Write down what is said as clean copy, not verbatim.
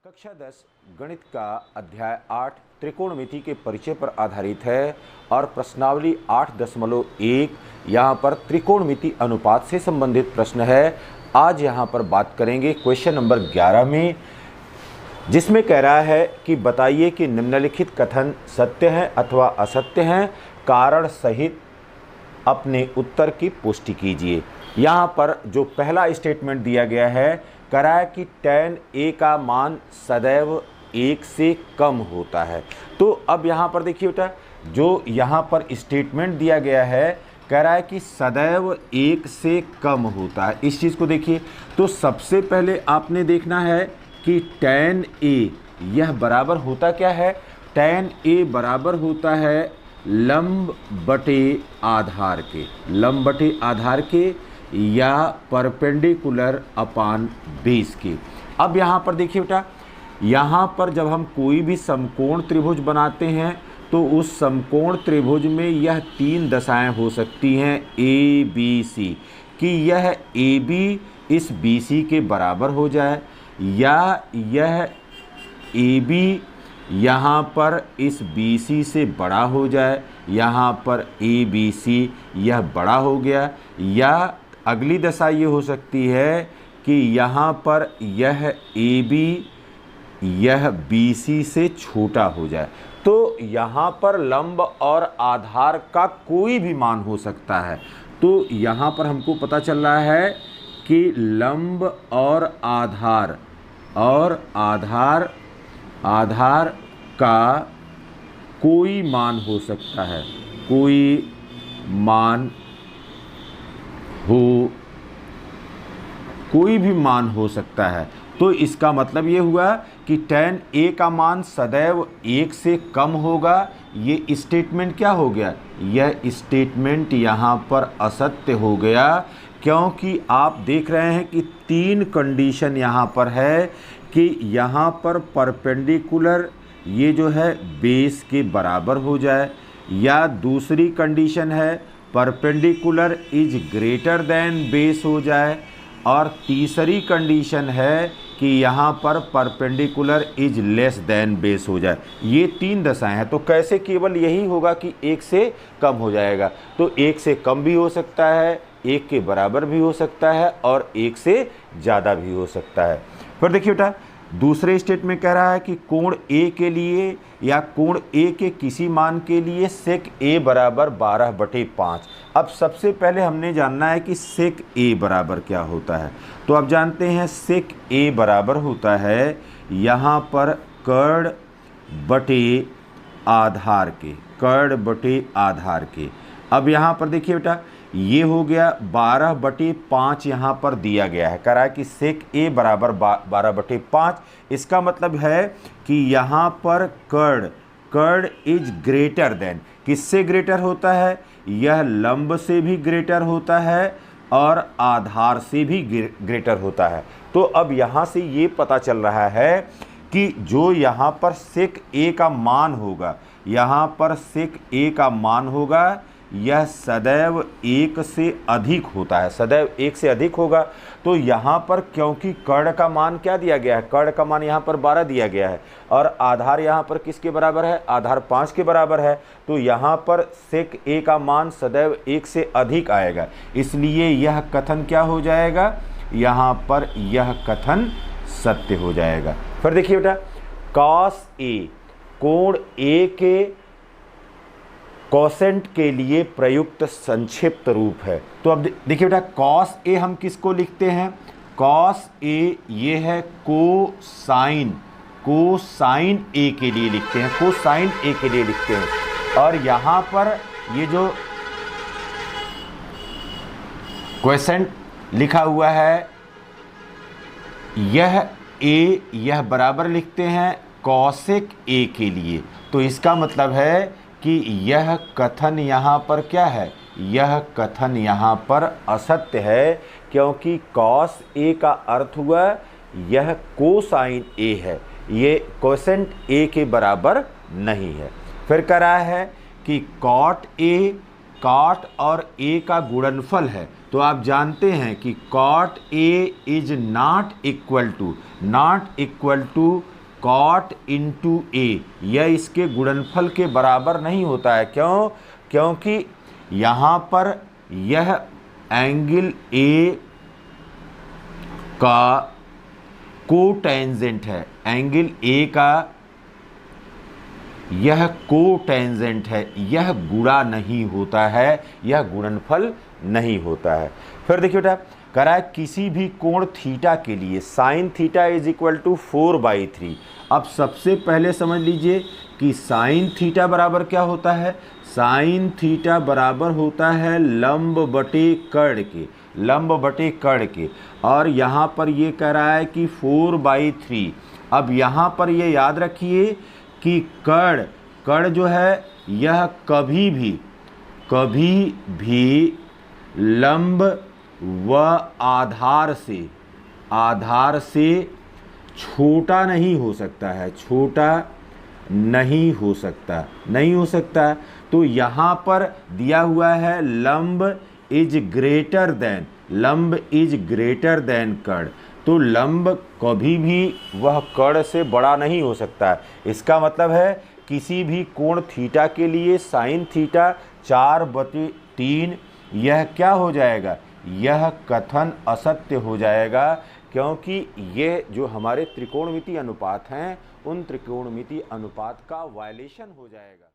कक्षा 10 गणित का अध्याय 8 त्रिकोणमिति के परिचय पर आधारित है और प्रश्नावली 8.1 यहाँ पर त्रिकोणमिति अनुपात से संबंधित प्रश्न है। आज यहाँ पर बात करेंगे क्वेश्चन नंबर 11 में, जिसमें कह रहा है कि बताइए कि निम्नलिखित कथन सत्य हैं अथवा असत्य हैं, कारण सहित अपने उत्तर की पुष्टि कीजिए। यहाँ पर जो पहला स्टेटमेंट दिया गया है, कह रहा है कि tan a का मान सदैव 1 से कम होता है। तो अब यहाँ पर देखिए बेटा, जो यहाँ पर स्टेटमेंट दिया गया है, कह रहा है कि सदैव 1 से कम होता है। इस चीज़ को देखिए, तो सबसे पहले आपने देखना है कि tan a यह बराबर होता क्या है। tan a बराबर होता है लंब बटे आधार के, लंब बटे आधार के या परपेंडिकुलर अपान बेस के। अब यहाँ पर देखिए बेटा, यहाँ पर जब हम कोई भी समकोण त्रिभुज बनाते हैं तो उस समकोण त्रिभुज में यह तीन दशाएं हो सकती हैं ए बी सी, कि यह ए बी इस बी सी के बराबर हो जाए या यह ए बी यहाँ पर इस बी सी से बड़ा हो जाए। यहाँ पर ए बी सी यह बड़ा हो गया, या अगली दशा ये हो सकती है कि यहाँ पर यह ए बी यह बी सी से छोटा हो जाए। तो यहाँ पर लंब और आधार का कोई भी मान हो सकता है। तो यहाँ पर हमको पता चल रहा है कि लंब और आधार का कोई मान हो सकता है, कोई भी मान हो सकता है। तो इसका मतलब ये हुआ कि tan a का मान सदैव 1 से कम होगा। ये स्टेटमेंट क्या हो गया, यह स्टेटमेंट यहाँ पर असत्य हो गया, क्योंकि आप देख रहे हैं कि तीन कंडीशन यहाँ पर है कि यहाँ पर परपेंडिकुलर ये जो है बेस के बराबर हो जाए, या दूसरी कंडीशन है perpendicular is greater than base हो जाए, और तीसरी कंडीशन है कि यहाँ पर perpendicular is less than base हो जाए। ये तीन दशाएं हैं। तो कैसे केवल यही होगा कि 1 से कम हो जाएगा। तो 1 से कम भी हो सकता है, 1 के बराबर भी हो सकता है और 1 से ज़्यादा भी हो सकता है। फिर देखिए बेटा, दूसरे स्टेट में कह रहा है कि कोण ए के लिए या कोण ए के किसी मान के लिए सेक ए बराबर 12/5। अब सबसे पहले हमने जानना है कि सेक ए बराबर क्या होता है। तो अब जानते हैं सेक ए बराबर होता है यहाँ पर कर्ण बटे आधार के, कर्ण बटे आधार के। अब यहाँ पर देखिए बेटा, ये हो गया 12/5 यहाँ पर दिया गया है, कह रहा है कि सेक ए बराबर 12/5। इसका मतलब है कि यहाँ पर कर्ण इज ग्रेटर देन, किससे ग्रेटर होता है, यह लंब से भी ग्रेटर होता है और आधार से भी ग्रेटर होता है। तो अब यहाँ से ये पता चल रहा है कि जो यहाँ पर सेक ए का मान होगा, यहाँ पर सेक ए का मान होगा, यह सदैव 1 से अधिक होता है, सदैव 1 से अधिक होगा। तो यहाँ पर क्योंकि कर्ण का मान क्या दिया गया है, कर्ण का मान यहाँ पर 12 दिया गया है और आधार यहाँ पर किसके बराबर है, आधार 5 के बराबर है। तो यहाँ पर सेक ए का मान सदैव 1 से अधिक आएगा, इसलिए यह कथन क्या हो जाएगा, यहाँ पर यह कथन सत्य हो जाएगा। फिर देखिए बेटा, कॉस ए कोण ए के कोसेंट के लिए प्रयुक्त संक्षिप्त रूप है। तो अब देखिए बेटा, कॉस ए हम किसको लिखते हैं, कॉस ए ये है कोसाइन ए के लिए लिखते हैं, कोसाइन ए के लिए लिखते हैं। और यहाँ पर ये जो क्वेश्चन लिखा हुआ है, यह बराबर लिखते हैं कॉसेक ए के लिए। तो इसका मतलब है कि यह कथन यहाँ पर क्या है, यह कथन यहाँ पर असत्य है, क्योंकि कॉस ए का अर्थ हुआ यह कोसाइन ए है, ये कोसेंट ए के बराबर नहीं है। फिर कह रहा है कि कॉट और ए का गुणनफल है। तो आप जानते हैं कि cot A is not equal to cot into A, यह इसके गुणनफल के बराबर नहीं होता है। क्यों? क्योंकि यहाँ पर यह एंगल ए का कोटेंजेंट है, एंगल ए का यह कोटेंजेंट है, यह गुणा नहीं होता है, यह गुणनफल नहीं होता है। फिर देखिए बेटा, कह रहा है किसी भी कोण थीटा के लिए sine theta is equal to 4/3। अब सबसे पहले समझ लीजिए कि साइन थीटा बराबर क्या होता है। साइन थीटा बराबर होता है लंब बटे कर्ण के, लंब बटे कर्ण के। और यहाँ पर ये कह रहा है कि 4/3। अब यहाँ पर ये याद रखिए कि कर्ण जो है यह कभी भी लंब व आधार से छोटा नहीं हो सकता है, छोटा नहीं हो सकता। तो यहाँ पर दिया हुआ है लंब इज ग्रेटर देन कर्ण। तो लंब कभी भी वह कर्ण से बड़ा नहीं हो सकता है। इसका मतलब है किसी भी कोण थीटा के लिए साइन थीटा 4/3 यह क्या हो जाएगा, यह कथन असत्य हो जाएगा, क्योंकि ये जो हमारे त्रिकोणमितीय अनुपात हैं उन त्रिकोणमितीय अनुपात का वायलेशन हो जाएगा।